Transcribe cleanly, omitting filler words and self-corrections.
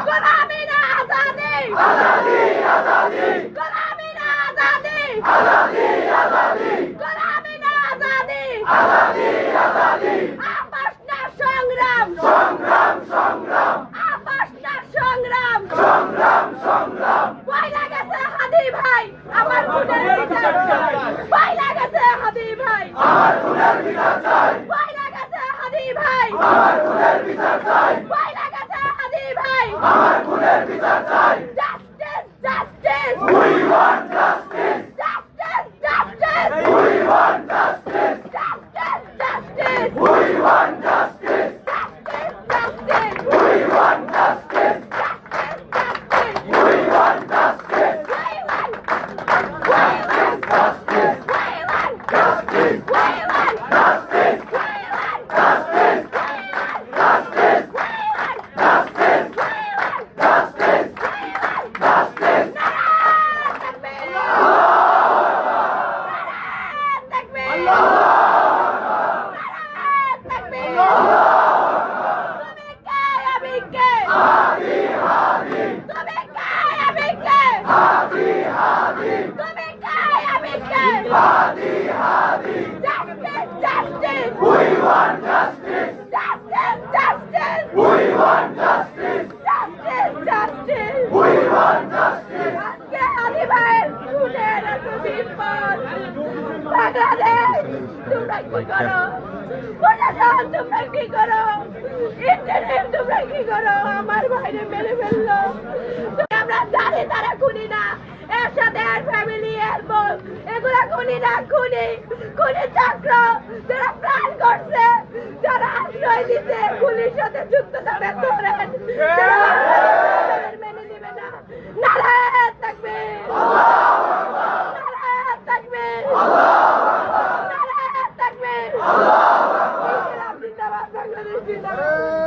গোলামি না আজাদি, আজাদি আজাদি, গোলামি না আজাদি, আজাদি আজাদি, গোলামি না আজাদি, আজাদি আজাদি, আপস না সংগ্রাম, সংগ্রাম সংগ্রাম, আপস না সংগ্রাম, সংগ্রাম সংগ্রাম, পয়লা গেছে হাদি ভাই আমার খুনের বিচার চাই, পয়লা গেছে হাদি ভাই আমার খুনের বিচার চাই, পয়লা গেছে হাদি ভাই আমার খুনের বিচার চাই, পয়লা গেছে হাদি ভাই আমার খুনের বিচার চাই, justice justice we want justice, justice justice we want justice, justice justice we want justice, justice justice we want justice, justice justice we want justice, we want justice, we want justice, we want justice, we want justice, justice, we want justice, we want justice, we want justice, নারায়ে তাকবীর, নারায়ে তাকবীর, নারায়ে তাকবীর, তুমি কে আমি কে, হাদি হাদি, তুমি কে আমি কে, হাদি হাদি, তুমি কে আমি কে, Hadi Hadi, justice justice we want justice, justice justice we want justice, justice justice we want justice, আজকে আলী ভাইয়ের খুনের এত বিপদ, বাংলাদেশ তোমরা কি করো, প্রশাসন তোমরা কি করো, ইন্টারনেট তোমরা কি করো, আমার ভাইরে মেরে ফেললো, আমরা জানি তারা খুনি না, এর সাথে এর ফ্যামিলি এর বোন এগুলা খুনি না, খুনি খুনি চক্র যারা প্ল্যান করছে, যারা আশ্রয় দিতে খুনির সাথে যুক্ত তারা ধরেন, যারা মেনে নেবে না, নারায়ে তাকবীর, নারায়ে তাকবীর, নারায়ে তাকবীর, ইসলাম জিন্দাবাদ, বাংলাদেশ জিন্দাবাদ।